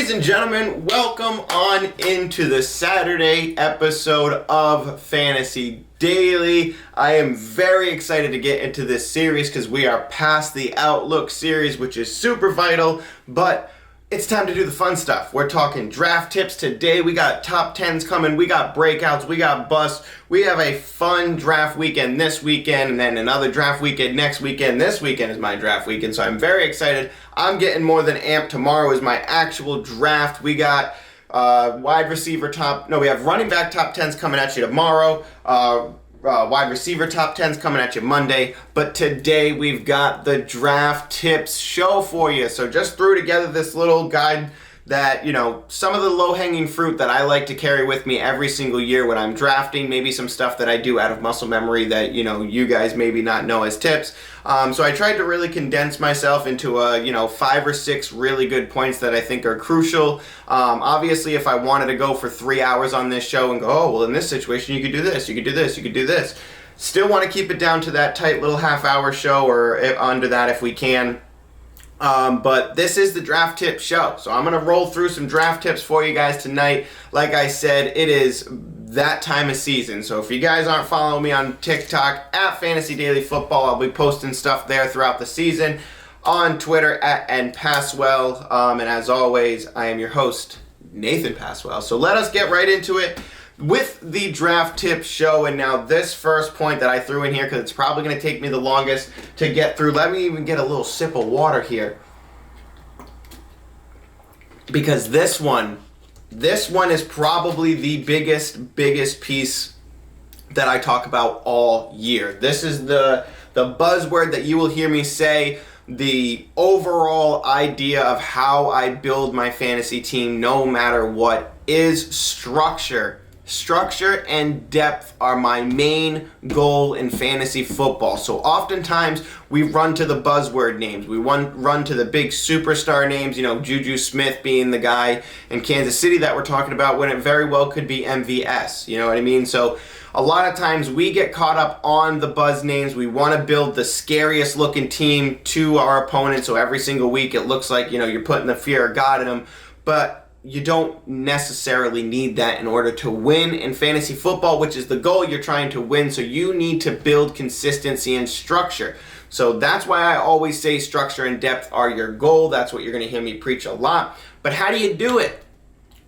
Ladies and gentlemen, welcome on into the Saturday episode of Fantasy Daily. I am very excited to get into this series because we are past the Outlook series, which is super vital, but it's time to do the fun stuff. We're talking draft tips today. We got top 10s coming. We got breakouts. We got busts. We have a fun draft weekend this weekend and then another draft weekend next weekend. This weekend is my draft weekend, so I'm very excited. I'm getting more than amped. Tomorrow is my actual draft. We got we have running back top 10s coming at you tomorrow. Wide receiver top 10s coming at you Monday. But today we've got the draft tips show for you. So just threw together this little guide that, some of the low-hanging fruit that I like to carry with me every single year when I'm drafting. Maybe some stuff that I do out of muscle memory that, you guys maybe not know as tips. So I tried to really condense myself into 5 or 6 really good points that I think are crucial. Obviously, if I wanted to go for 3 hours on this show and go, in this situation, you could do this, you could do this, you could do this. Still want to keep it down to that tight little half-hour show or under that if we can. But this is the draft tip show. So I'm going to roll through some draft tips for you guys tonight. Like I said, it is that time of season. So if you guys aren't following me on TikTok at Fantasy Daily Football, I'll be posting stuff there throughout the season. On Twitter at NathanPaswell. And as always, I am your host, NathanPaswell. So let us get right into it with the draft tip show. And now this first point that I threw in here, because it's probably going to take me the longest to get through. Let me even get a little sip of water here, because this one is probably the biggest piece that I talk about all year. This is the buzzword that you will hear me say, the overall idea of how I build my fantasy team no matter what, is structure. Structure and depth are my main goal in fantasy football. So oftentimes we run to the buzzword names. We run to the big superstar names, Juju Smith being the guy in Kansas City that we're talking about, when it very well could be MVS. You know what I mean? So a lot of times we get caught up on the buzz names. We want to build the scariest looking team to our opponent. So every single week it looks like, you're putting the fear of God in them. But you don't necessarily need that in order to win in fantasy football, which is the goal. You're trying to win, so you need to build consistency and structure. So that's why I always say structure and depth are your goal. That's what you're going to hear me preach a lot. But how do you do it?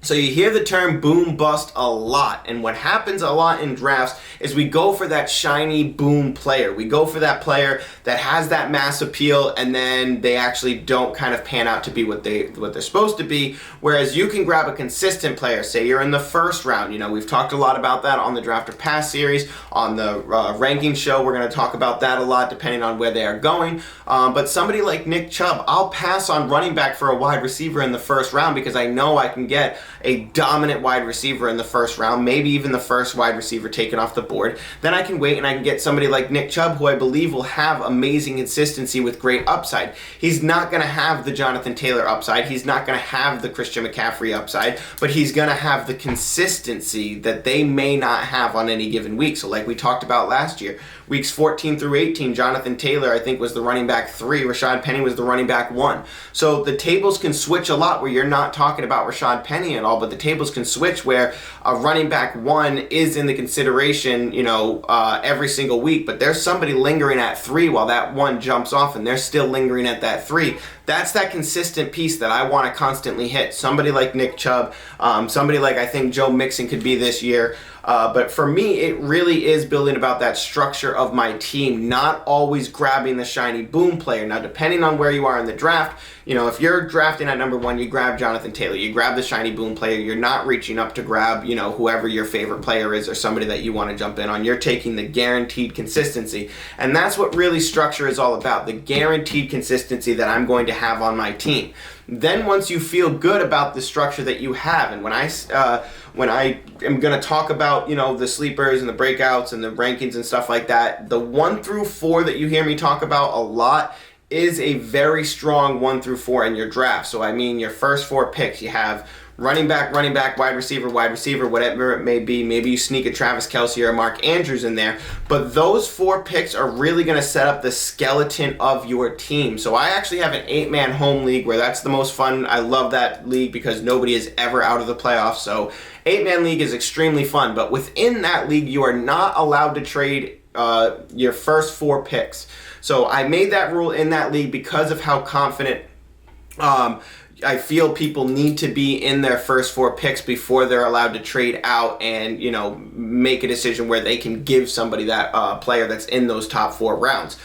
So you hear the term boom bust a lot, and what happens a lot in drafts is we go for that shiny boom player. We go for that player that has that mass appeal, and then they actually don't kind of pan out to be what they're supposed to be. Whereas you can grab a consistent player. Say you're in the first round. We've talked a lot about that on the Draft or Pass series. On the ranking show, we're going to talk about that a lot depending on where they are going. But somebody like Nick Chubb, I'll pass on running back for a wide receiver in the first round because I know I can get a dominant wide receiver in the first round, maybe even the first wide receiver taken off the board. Then I can wait and I can get somebody like Nick Chubb, who I believe will have amazing consistency with great upside. He's not going to have the Jonathan Taylor upside. He's not going to have the Christian McCaffrey upside, but he's going to have the consistency that they may not have on any given week. So like we talked about last year, weeks 14 through 18, Jonathan Taylor, I think, was the running back 3. Rashad Penny was the running back 1. So the tables can switch a lot where you're not talking about Rashad Penny at all, but the tables can switch where a running back 1 is in the consideration, every single week, but there's somebody lingering at 3 while that 1 jumps off and they're still lingering at that 3. That's that consistent piece that I want to constantly hit. Somebody like Nick Chubb, somebody like I think Joe Mixon could be this year. But for me, it really is building about that structure of my team, not always grabbing the shiny boom player. Now, depending on where you are in the draft, if you're drafting at number 1, you grab Jonathan Taylor, you grab the shiny boom player. You're not reaching up to grab, whoever your favorite player is or somebody that you want to jump in on. You're taking the guaranteed consistency. And that's what really structure is all about, the guaranteed consistency that I'm going to have on my team. Then once you feel good about the structure that you have, and when I am going to talk about, the sleepers and the breakouts and the rankings and stuff like that, the 1 through 4 that you hear me talk about a lot is a very strong 1 through 4 in your draft. So I mean your first 4 picks, you have running back, wide receiver, whatever it may be. Maybe you sneak a Travis Kelce or a Mark Andrews in there. But those 4 picks are really going to set up the skeleton of your team. So I actually have an 8-man home league where that's the most fun. I love that league because nobody is ever out of the playoffs. So 8-man league is extremely fun. But within that league, you are not allowed to trade your first 4 picks. So I made that rule in that league because of how confident I feel people need to be in their first 4 picks before they're allowed to trade out and, make a decision where they can give somebody that player that's in those top 4 rounds.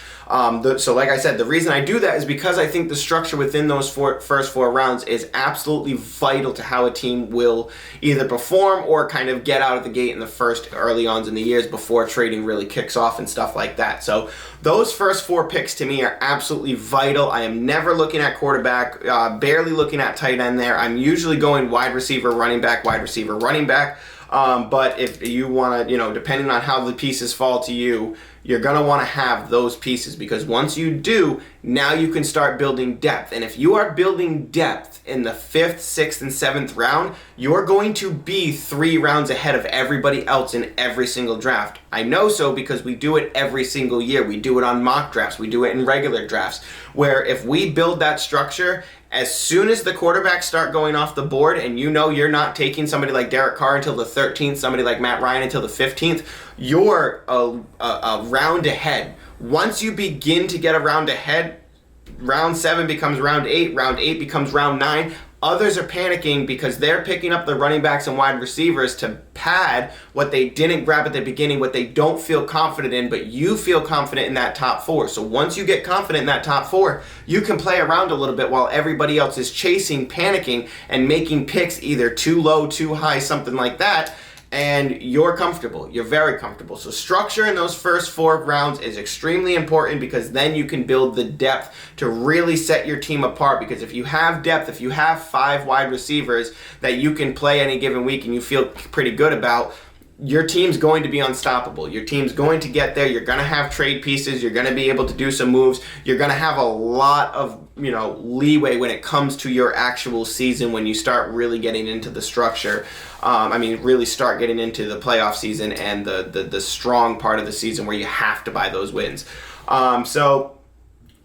So like I said, the reason I do that is because I think the structure within those first 4 rounds is absolutely vital to how a team will either perform or kind of get out of the gate in the first early ons in the years before trading really kicks off and stuff like that. So those first 4 picks to me are absolutely vital. I am never looking at quarterback, barely looking at tight end there. I'm usually going wide receiver, running back, wide receiver, running back. But if you want to, depending on how the pieces fall to you, you're going to want to have those pieces because once you do, now you can start building depth. And if you are building depth in the 5th, 6th, and 7th round, you're going to be 3 rounds ahead of everybody else in every single draft. I know so because we do it every single year. We do it on mock drafts. We do it in regular drafts, where if we build that structure, as soon as the quarterbacks start going off the board and you're not taking somebody like Derek Carr until the 13th, somebody like Matt Ryan until the 15th, you're a round ahead. Once you begin to get a round ahead, round 7 becomes round 8, round 8 becomes round 9. Others are panicking because they're picking up the running backs and wide receivers to pad what they didn't grab at the beginning, what they don't feel confident in, but you feel confident in that top 4. So once you get confident in that top 4, you can play around a little bit while everybody else is chasing, panicking, and making picks either too low, too high, something like that. And you're comfortable. You're very comfortable. So structure in those first 4 rounds is extremely important because then you can build the depth to really set your team apart. Because if you have depth, if you have 5 wide receivers that you can play any given week and you feel pretty good about, your team's going to be unstoppable. Your team's going to get there. You're going to have trade pieces. You're going to be able to do some moves. You're going to have a lot of, leeway when it comes to your actual season when you start really getting into the structure. Really start getting into the playoff season and the strong part of the season where you have to buy those wins. So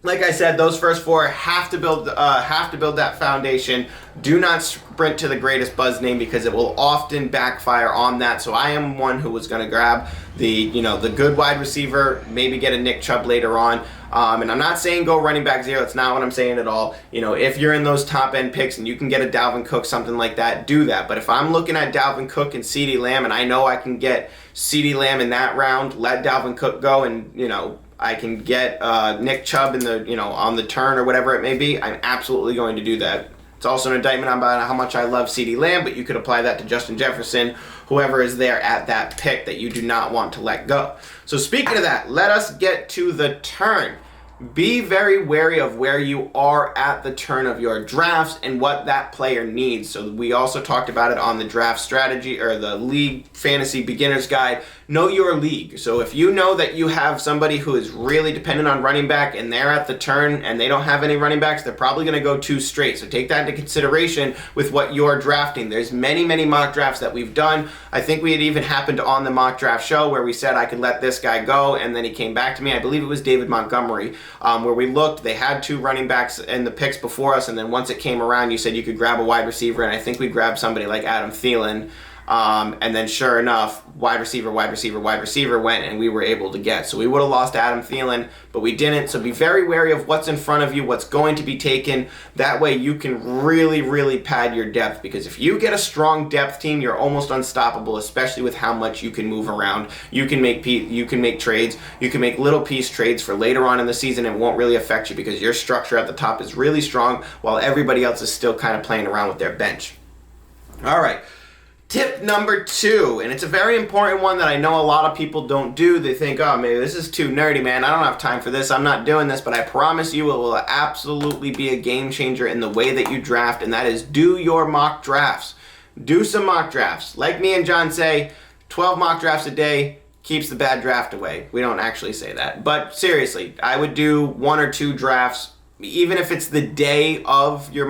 like I said, those first 4 have to build that foundation. Do not sprint to the greatest buzz name because it will often backfire on that. So I am one who was going to grab the good wide receiver, maybe get a Nick Chubb later on. And I'm not saying go running back 0. That's not what I'm saying at all. If you're in those top end picks and you can get a Dalvin Cook, something like that, do that. But if I'm looking at Dalvin Cook and CeeDee Lamb and I know I can get CeeDee Lamb in that round, let Dalvin Cook go and, I can get Nick Chubb in the on the turn or whatever it may be, I'm absolutely going to do that. It's also an indictment about how much I love CeeDee Lamb, but you could apply that to Justin Jefferson, whoever is there at that pick that you do not want to let go. So speaking of that, let us get to the turn. Be very wary of where you are at the turn of your drafts and what that player needs. So we also talked about it on the draft strategy or the league fantasy beginner's guide. Know your league. So if you know that you have somebody who is really dependent on running back and they're at the turn and they don't have any running backs, they're probably going to go 2 straight. So take that into consideration with what you're drafting. There's many mock drafts that we've done. I think we had even happened on the mock draft show where we said I could let this guy go and then he came back to me. I believe it was David Montgomery. Where we looked, they had 2 running backs in the picks before us, and then once it came around, you said you could grab a wide receiver, and I think we grabbed somebody like Adam Thielen, and then sure enough, wide receiver went, and we were able to get. So we would have lost Adam Thielen, but we didn't. So be very wary of what's in front of you, what's going to be taken. That way you can really pad your depth, because if you get a strong depth team, you're almost unstoppable, especially with how much you can move around. You can make trades. You can make little piece trades for later on in the season. It won't really affect you because your structure at the top is really strong while everybody else is still kind of playing around with their bench. All right. Tip number 2, and it's a very important one that I know a lot of people don't do. They think, oh, maybe this is too nerdy, man. I don't have time for this. I'm not doing this, but I promise you it will absolutely be a game changer in the way that you draft, and that is do your mock drafts. Do some mock drafts. Like me and John say, 12 mock drafts a day keeps the bad draft away. We don't actually say that, but seriously, I would do 1 or 2 drafts even if it's the day of your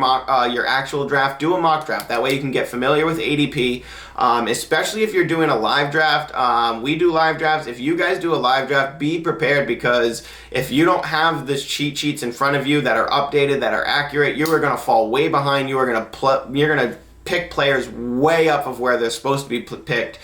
your actual draft, do a mock draft. That way you can get familiar with ADP, especially if you're doing a live draft. We do live drafts. If you guys do a live draft, be prepared, because if you don't have the cheat sheets in front of you that are updated, that are accurate, you are going to fall way behind. You're going to pick players way up of where they're supposed to be picked.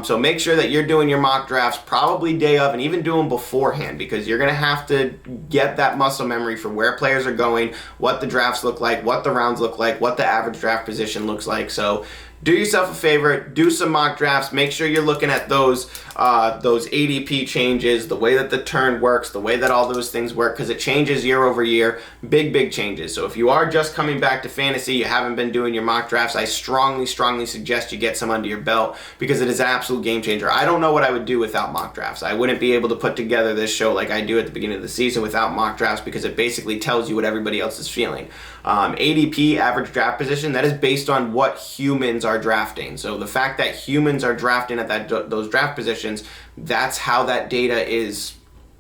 So make sure that you're doing your mock drafts probably day of, and even do them beforehand, because you're going to have to get that muscle memory for where players are going, what the drafts look like, what the rounds look like, what the average draft position looks like. So do yourself a favor, do some mock drafts. Make sure you're looking at those ADP changes, the way that the turn works, the way that all those things work, because it changes year over year. Big changes. So if you are just coming back to fantasy, you haven't been doing your mock drafts, I strongly suggest you get some under your belt, because it is an absolute game changer. I don't know what I would do without mock drafts. I wouldn't be able to put together this show like I do at the beginning of the season without mock drafts, because it basically tells you what everybody else is feeling. ADP, average draft position, that is based on what humans are drafting. So the fact that humans are drafting at those draft positions, that's how that data is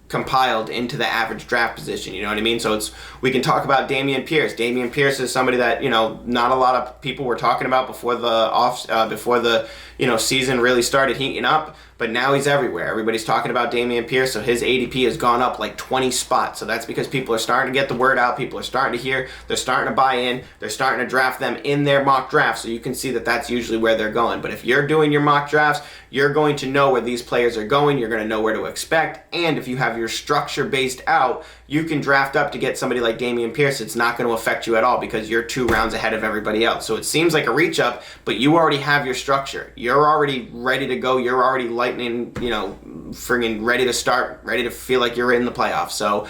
compiled into the average draft position. You know what I mean? So we can talk about Dameon Pierce. Dameon Pierce is somebody that, not a lot of people were talking about before the season really started heating up, but now he's everywhere. Everybody's talking about Dameon Pierce, so his ADP has gone up like 20 spots. So that's because people are starting to get the word out. People are starting to hear. They're starting to buy in. They're starting to draft them in their mock draft. So you can see that that's usually where they're going. But if you're doing your mock drafts, you're going to know where these players are going. You're going to know where to expect. And if you have your structure based out, you can draft up to get somebody like Dameon Pierce. It's not going to affect you at all, because you're 2 rounds ahead of everybody else. So it seems like a reach up, but you already have your structure. You're already ready to go. You're already lightning, friggin' ready to start, ready to feel like you're in the playoffs. So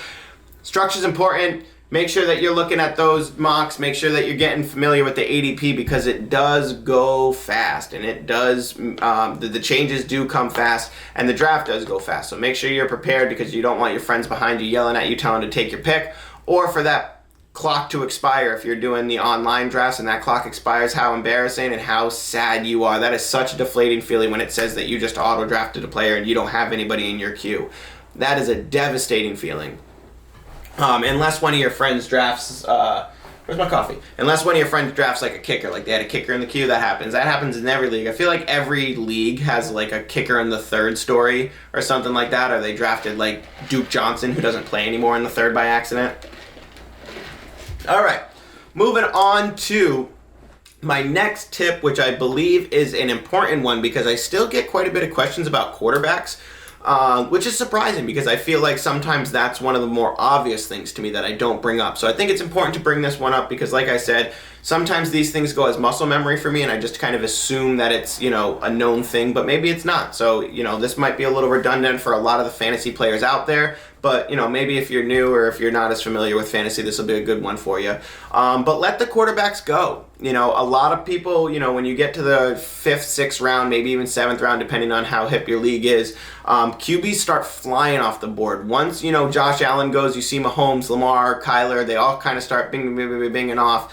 structure's important. Make sure that you're looking at those mocks. Make sure that you're getting familiar with the ADP, because it does go fast, and it does, the changes do come fast, and the draft does go fast. So make sure you're prepared, because you don't want your friends behind you yelling at you, telling to take your pick, or for that clock to expire. If you're doing the online drafts and that clock expires, how embarrassing and how sad you are. That is such a deflating feeling when it says that you just auto drafted a player and you don't have anybody in your queue. That is a devastating feeling. Unless one of your friends drafts, where's my coffee? Unless one of your friends drafts like a kicker, like they had a kicker in the queue, that happens. That happens in every league. I feel like every league has like a kicker in the third story or something like that, or they drafted like Duke Johnson, who doesn't play anymore, in the third by accident. All right, moving on to my next tip, which I believe is an important one, because I still get quite a bit of questions about quarterbacks, which is surprising, because I feel like sometimes that's one of the more obvious things to me that I don't bring up. So I think it's important to bring this one up, because like I said, sometimes these things go as muscle memory for me, and I just kind of assume that it's, a known thing, but maybe it's not. So, this might be a little redundant for a lot of the fantasy players out there, but, maybe if you're new or if you're not as familiar with fantasy, this will be a good one for you. But let the quarterbacks go. A lot of people, when you get to the 5th, 6th round, maybe even 7th round, depending on how hip your league is, QBs start flying off the board. Once, Josh Allen goes, you see Mahomes, Lamar, Kyler, they all kind of start binging off.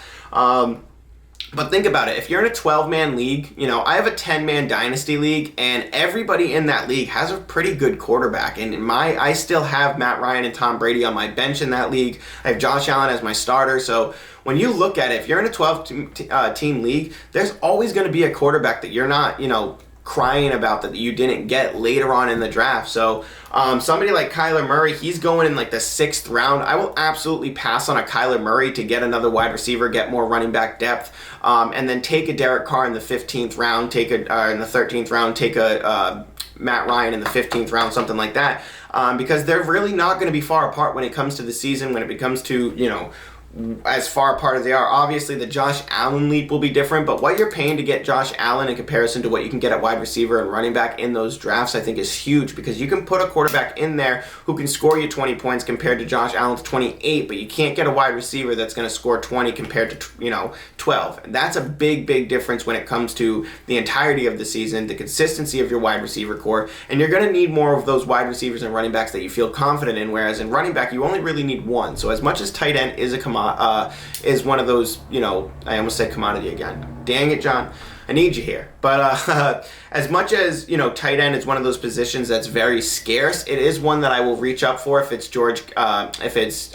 But think about it. If you're in a 12-man league, I have a 10-man dynasty league, and everybody in that league has a pretty good quarterback. And I still have Matt Ryan and Tom Brady on my bench in that league. I have Josh Allen as my starter. So when you look at it, if you're in a 12-team league, there's always going to be a quarterback that you're not, crying about that you didn't get later on in the draft. So somebody like Kyler Murray, he's going in like the 6th round. I will absolutely pass on a Kyler Murray to get another wide receiver, get more running back depth, and then take a Derek Carr in the 15th round, in the 13th round, take a Matt Ryan in the 15th round, something like that, because they're really not going to be far apart when it comes to the season, when it comes to, as far apart as they are. Obviously, the Josh Allen leap will be different, but what you're paying to get Josh Allen in comparison to what you can get at wide receiver and running back in those drafts, I think is huge, because you can put a quarterback in there who can score you 20 points compared to Josh Allen's 28, but you can't get a wide receiver that's going to score 20 compared to, 12. And that's a big difference when it comes to the entirety of the season, the consistency of your wide receiver core, and you're going to need more of those wide receivers and running backs that you feel confident in, whereas in running back, you only really need one. So as much as tight end is a is one of those, I almost said commodity again. Dang it, John. I need you here. But as much as, tight end is one of those positions that's very scarce, it is one that I will reach up for if it's Travis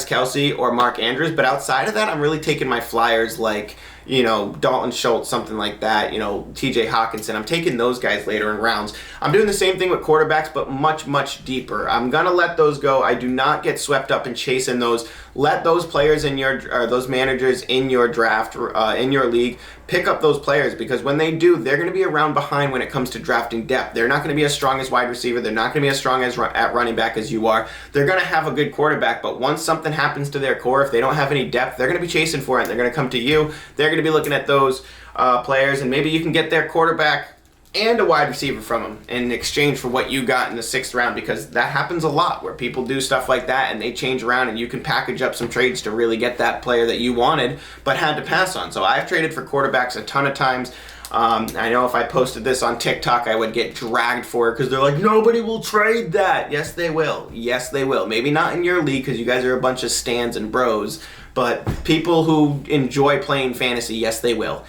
Kelce or Mark Andrews. But outside of that, I'm really taking my flyers like, Dalton Schultz, something like that, TJ Hawkinson. I'm taking those guys later in rounds. I'm doing the same thing with quarterbacks, but much, much deeper. I'm going to let those go. I do not get swept up in chasing those. Let those players those managers in your draft, in your league, pick up those players, because when they do, they're going to be around behind when it comes to drafting depth. They're not going to be as strong as wide receiver. They're not going to be as strong at running back as you are. They're going to have a good quarterback, but once something happens to their core, if they don't have any depth, they're going to be chasing for it. They're going to come to you. They're going to be looking at those players, and maybe you can get their quarterback and a wide receiver from them in exchange for what you got in the 6th round, because that happens a lot where people do stuff like that and they change around, and you can package up some trades to really get that player that you wanted but had to pass on. So I've traded for quarterbacks a ton of times. I know if I posted this on TikTok, I would get dragged for it because they're like, nobody will trade that. Yes, they will. Yes, they will. Maybe not in your league because you guys are a bunch of stans and bros, but people who enjoy playing fantasy, yes, they will.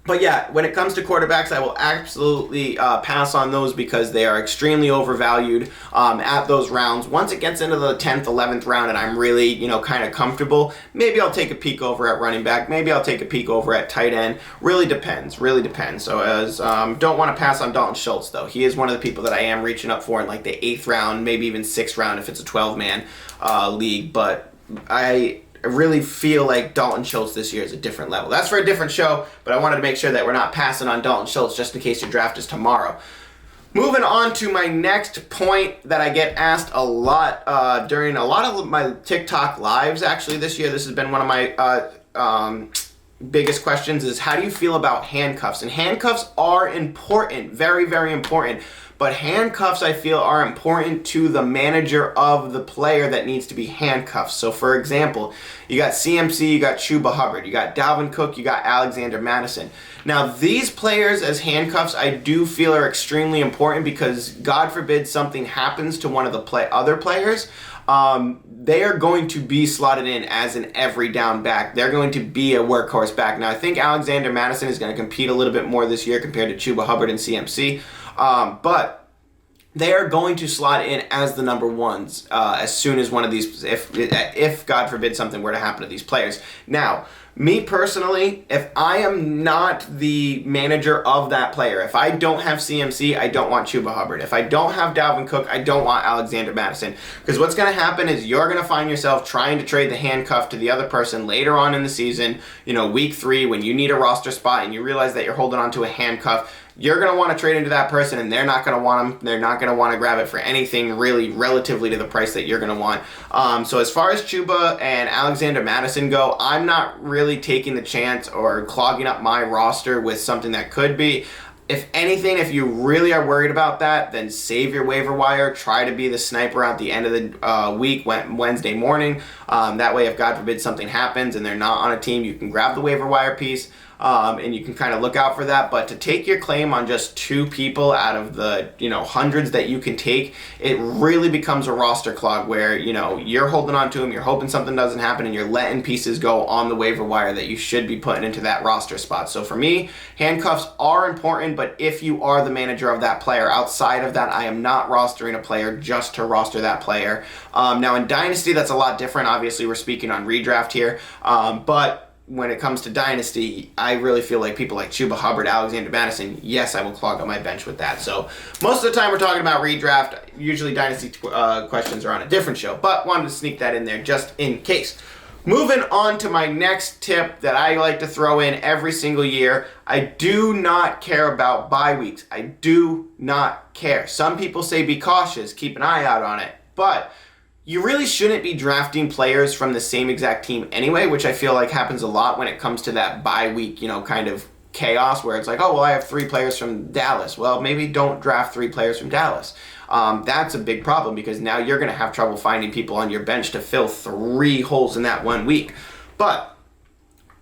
But yeah, when it comes to quarterbacks, I will absolutely pass on those because they are extremely overvalued at those rounds. Once it gets into the 10th, 11th round and I'm really, kind of comfortable, maybe I'll take a peek over at running back. Maybe I'll take a peek over at tight end. Really depends. So don't want to pass on Dalton Schultz, though. He is one of the people that I am reaching up for in like the 8th round, maybe even 6th round if it's a 12-man league. But I really feel like Dalton Schultz this year is a different level. That's for a different show, but I wanted to make sure that we're not passing on Dalton Schultz just in case your draft is tomorrow. Moving on to my next point that I get asked a lot during a lot of my TikTok lives actually this year. This has been one of my biggest questions is, how do you feel about handcuffs? And handcuffs are important, very, very important. But handcuffs, I feel, are important to the manager of the player that needs to be handcuffed. So, for example, you got CMC, you got Chuba Hubbard, you got Dalvin Cook, you got Alexander Madison. Now, these players as handcuffs, I do feel are extremely important because, God forbid, something happens to one of the other players. They are going to be slotted in as an every down back. They're going to be a workhorse back. Now, I think Alexander Madison is going to compete a little bit more this year compared to Chuba Hubbard and CMC. But they are going to slot in as the number ones as soon as one of these, if God forbid something were to happen to these players. Now, me personally, if I am not the manager of that player, if I don't have CMC, I don't want Chuba Hubbard. If I don't have Dalvin Cook, I don't want Alexander Madison. Because what's going to happen is you're going to find yourself trying to trade the handcuff to the other person later on in the season, week 3, when you need a roster spot and you realize that you're holding on to a handcuff. You're going to want to trade into that person, and they're not going to want them. They're not going to want to grab it for anything really relatively to the price that you're going to want. So as far as Chuba and Alexander Madison go, I'm not really taking the chance or clogging up my roster with something that could be. If anything, if you really are worried about that, then save your waiver wire. Try to be the sniper at the end of the week, Wednesday morning. That way, if God forbid something happens and they're not on a team, you can grab the waiver wire piece. And you can kind of look out for that. But to take your claim on just 2 people out of the hundreds that you can take, it really becomes a roster clog where you're holding on to them, you're hoping something doesn't happen, and you're letting pieces go on the waiver wire that you should be putting into that roster spot. So for me, handcuffs are important, but if you are the manager of that player, outside of that, I am not rostering a player just to roster that player. Now in Dynasty, that's a lot different. Obviously, we're speaking on redraft here, but when it comes to Dynasty, I really feel like people like Chuba Hubbard, Alexander Madison, yes, I will clog up my bench with that. So most of the time we're talking about redraft. Usually Dynasty questions are on a different show, but wanted to sneak that in there just in case. Moving on to my next tip that I like to throw in every single year. I do not care about bye weeks. I do not care. Some people say be cautious, keep an eye out on it, but you really shouldn't be drafting players from the same exact team anyway, which I feel like happens a lot when it comes to that bye week, kind of chaos where it's like, oh, well, I have 3 players from Dallas. Well, maybe don't draft 3 players from Dallas. That's a big problem because now you're going to have trouble finding people on your bench to fill 3 holes in that 1 week. But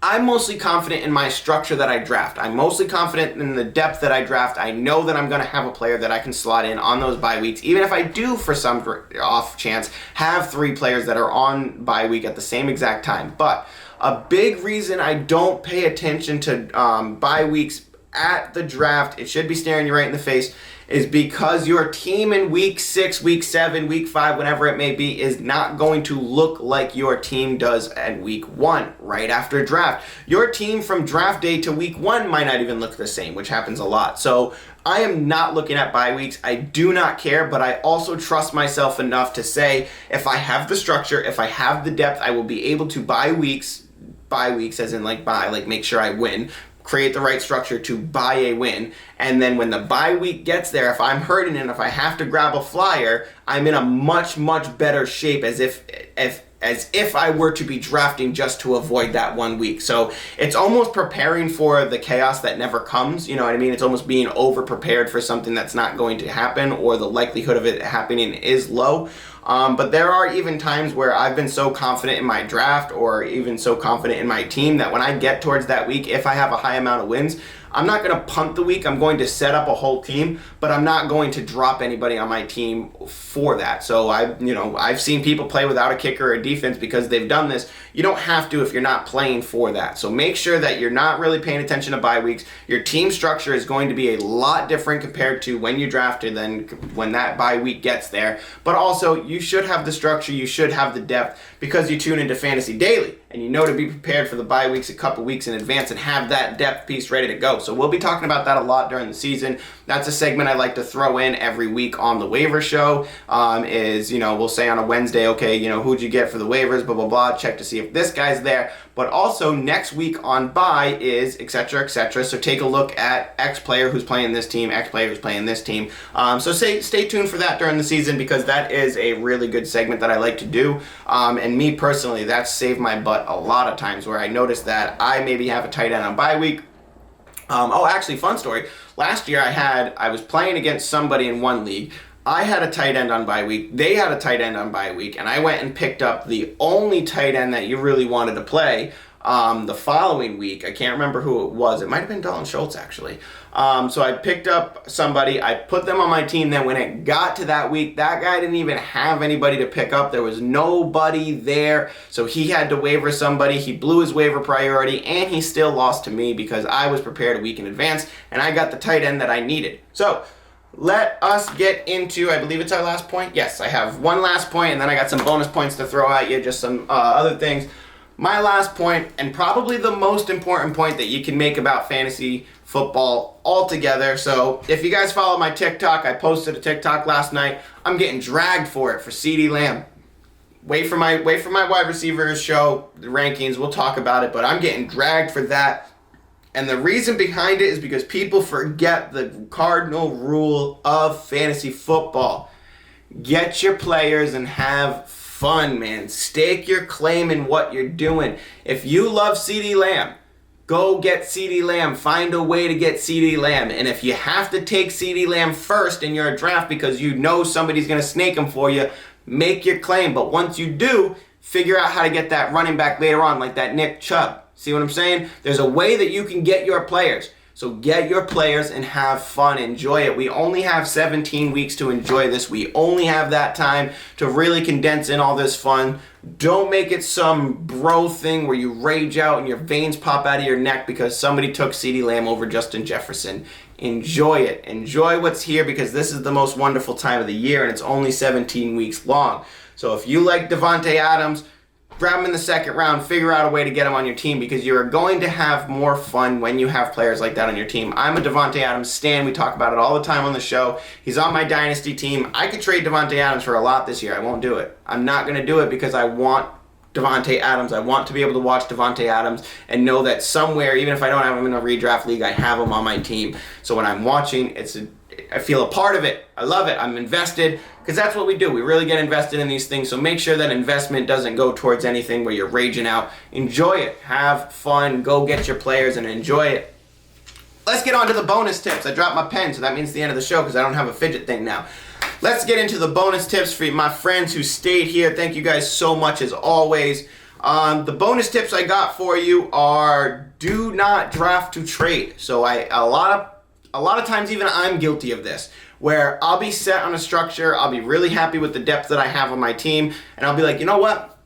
I'm mostly confident in my structure that I draft. I'm mostly confident in the depth that I draft. I know that I'm going to have a player that I can slot in on those bye weeks, even if I do, for some off chance, have 3 players that are on bye week at the same exact time. But A big reason I don't pay attention to bye weeks at the draft, it should be staring you right in the face, is because your team in week 6, week 7, week 5, whenever it may be, is not going to look like your team does at week 1, right after draft. Your team from draft day to week 1 might not even look the same, which happens a lot. So I am not looking at bye weeks. I do not care, but I also trust myself enough to say if I have the structure, if I have the depth, I will be able to bye weeks as in make sure I win, create the right structure to buy a win, and then when the bye week gets there, if I'm hurting and if I have to grab a flyer, I'm in a much, much better shape as if I were to be drafting just to avoid that 1 week. So it's almost preparing for the chaos that never comes, you know what I mean? It's almost being over prepared for something that's not going to happen, or the likelihood of it happening is low. But there are even times where I've been so confident in my draft or even so confident in my team that when I get towards that week, if I have a high amount of wins, I'm not going to punt the week. I'm going to set up a whole team, but I'm not going to drop anybody on my team for that. So I've seen people play without a kicker or a defense because they've done this. You don't have to if you're not playing for that. So make sure that you're not really paying attention to bye weeks. Your team structure is going to be a lot different compared to when you drafted than when that bye week gets there. But also, you should have the structure, you should have the depth because you tune into Fantasy Daily and you know to be prepared for the bye weeks a couple weeks in advance and have that depth piece ready to go. So we'll be talking about that a lot during the season. That's a segment I like to throw in every week on the waiver show. We'll say on a Wednesday, okay, who'd you get for the waivers, blah, blah, blah, check to see if this guy's there. But also next week on bye is et cetera, et cetera. So take a look at X player who's playing this team, X player who's playing this team. So stay tuned for that during the season because that is a really good segment that I like to do. And me personally, that's saved my butt a lot of times where I notice that I maybe have a tight end on bye week. Actually, fun story. Last year I was playing against somebody in one league. I had a tight end on bye week. They had a tight end on bye week. And I went and picked up the only tight end that you really wanted to play the following week. I can't remember who it was. It might have been Dalton Schultz, actually. So I picked up somebody. I put them on my team. Then when it got to that week, that guy didn't even have anybody to pick up. There was nobody there. So he had to waiver somebody. He blew his waiver priority, and he still lost to me because I was prepared a week in advance, and I got the tight end that I needed. So let us get into, I believe it's our last point. Yes, I have one last point, and then I got some bonus points to throw at you, just some other things. My last point, and probably the most important point that you can make about fantasy football altogether. So if you guys follow my TikTok, I posted a TikTok last night. I'm getting dragged for it for CeeDee Lamb. Wait for my wide receivers show, the rankings, we'll talk about it, but I'm getting dragged for that. And the reason behind it is because people forget the cardinal rule of fantasy football. Get your players and have fun, man. Stake your claim in what you're doing. If you love CeeDee Lamb, go get CeeDee Lamb. Find a way to get CeeDee Lamb. And if you have to take CeeDee Lamb first in your draft because you know somebody's going to snake him for you, make your claim. But once you do, figure out how to get that running back later on, like that Nick Chubb. See what I'm saying? There's a way that you can get your players. So get your players and have fun. Enjoy it. We only have 17 weeks to enjoy this. We only have that time to really condense in all this fun. Don't make it some bro thing where you rage out and your veins pop out of your neck because somebody took CeeDee Lamb over Justin Jefferson. Enjoy it. Enjoy what's here because this is the most wonderful time of the year and it's only 17 weeks long. So if you like Davante Adams, grab him in the second round, figure out a way to get him on your team because you are going to have more fun when you have players like that on your team. I'm a Davante Adams stan. We talk about it all the time on the show. He's on my dynasty team. I could trade Davante Adams for a lot this year. I won't do it. I'm not going to do it because I want Davante Adams. I want to be able to watch Davante Adams and know that somewhere, even if I don't have him in a redraft league, I have him on my team. So when I'm watching, I feel a part of it. I love it. I'm invested because that's what we do. We really get invested in these things. So make sure that investment doesn't go towards anything where you're raging out. Enjoy it. Have fun. Go get your players and enjoy it. Let's get on to the bonus tips. I dropped my pen, so that means the end of the show because I don't have a fidget thing now. Let's get into the bonus tips for my friends who stayed here. Thank you guys so much as always. The bonus tips I got for you are do not draft to trade. So a lot of times even I'm guilty of this, where I'll be set on a structure, I'll be really happy with the depth that I have on my team, and I'll be like, you know what?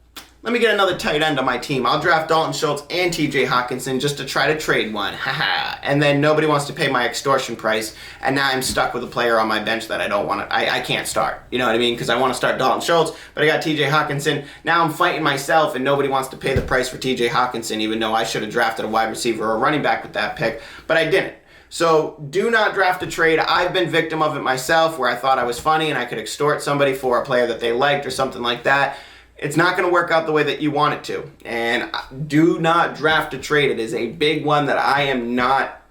let me get another tight end on my team. I'll draft Dalton Schultz and TJ Hawkinson just to try to trade one. Haha. And then nobody wants to pay my extortion price, and now I'm stuck with a player on my bench that I don't want to, I can't start. You know what I mean? Because I want to start Dalton Schultz, but I got TJ Hawkinson. Now I'm fighting myself, and nobody wants to pay the price for TJ Hawkinson, even though I should have drafted a wide receiver or a running back with that pick, but I didn't. So do not draft a trade. I've been victim of it myself, where I thought I was funny and I could extort somebody for a player that they liked or something like that. It's not going to work out the way that you want it to. And do not draft a trade. It is a big one that I'm not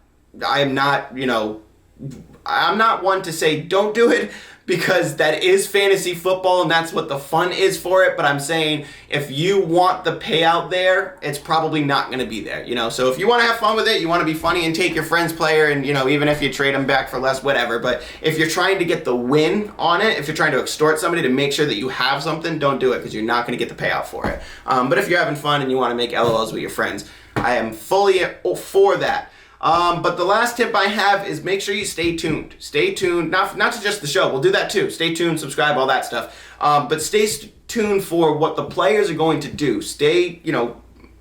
one to say don't do it, because that is fantasy football and that's what the fun is for it. But I'm saying if you want the payout there, it's probably not going to be there. So if you want to have fun with it, you want to be funny and take your friend's player, and even if you trade them back for less, whatever. But if you're trying to get the win on it, if you're trying to extort somebody to make sure that you have something, don't do it, because you're not going to get the payout for it. But if you're having fun and you want to make LOLs with your friends, I am fully for that. But the last tip I have is make sure you stay tuned. Stay tuned, not to just the show. We'll do that too. Stay tuned, subscribe, all that stuff. But stay tuned for what the players are going to do. Stay,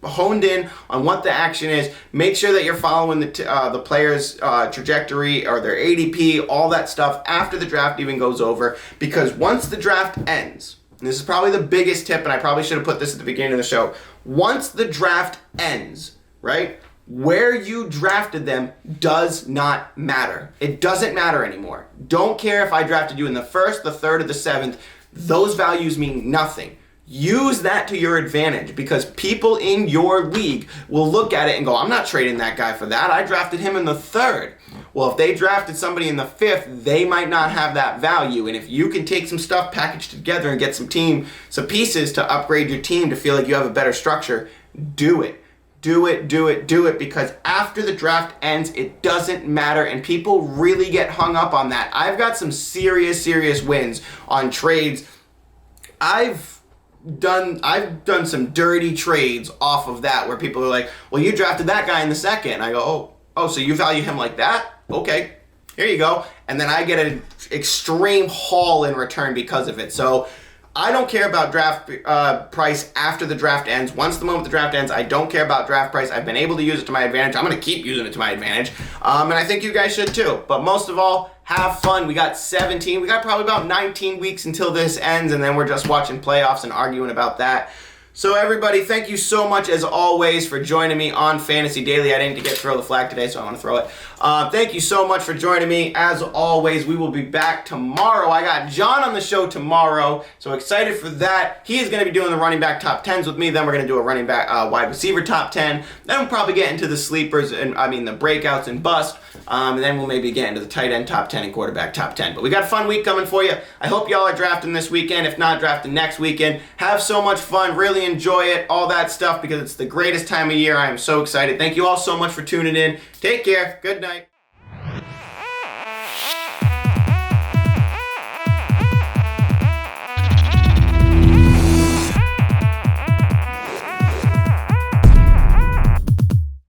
honed in on what the action is. Make sure that you're following the players' trajectory or their ADP, all that stuff after the draft even goes over. Because once the draft ends, and this is probably the biggest tip, and I probably should have put this at the beginning of the show. Once the draft ends, right? Where you drafted them does not matter. It doesn't matter anymore. Don't care if I drafted you in the 1st, the 3rd, or the 7th. Those values mean nothing. Use that to your advantage, because people in your league will look at it and go, I'm not trading that guy for that. I drafted him in the 3rd. Well, if they drafted somebody in the 5th, they might not have that value. And if you can take some stuff packaged together and get some pieces to upgrade your team to feel like you have a better structure, do it. Do it, because after the draft ends, it doesn't matter, and people really get hung up on that. I've got some serious wins on trades. I've done some dirty trades off of that, where people are like, well, you drafted that guy in the 2nd. I go, oh, so you value him like that? Okay, here you go. And then I get an extreme haul in return because of it. So I don't care about draft price after the draft ends. Once the moment the draft ends, I don't care about draft price. I've been able to use it to my advantage. I'm going to keep using it to my advantage. And I think you guys should too. But most of all, have fun. We got probably about 19 weeks until this ends, and then we're just watching playoffs and arguing about that. So everybody, thank you so much as always for joining me on Fantasy Daily. I didn't get to throw the flag today, so I want to throw it. Thank you so much for joining me. As always, we will be back tomorrow. I got John on the show tomorrow, so excited for that. He is going to be doing the running back top 10s with me. Then we're going to do a running back wide receiver top 10. Then we'll probably get into the sleepers, the breakouts and bust. And then we'll maybe get into the tight end top 10 and quarterback top 10. But we got a fun week coming for you. I hope y'all are drafting this weekend. If not, drafting next weekend. Have so much fun. Really enjoy it. All that stuff, because it's the greatest time of year. I am so excited. Thank you all so much for tuning in. Take care. Good night.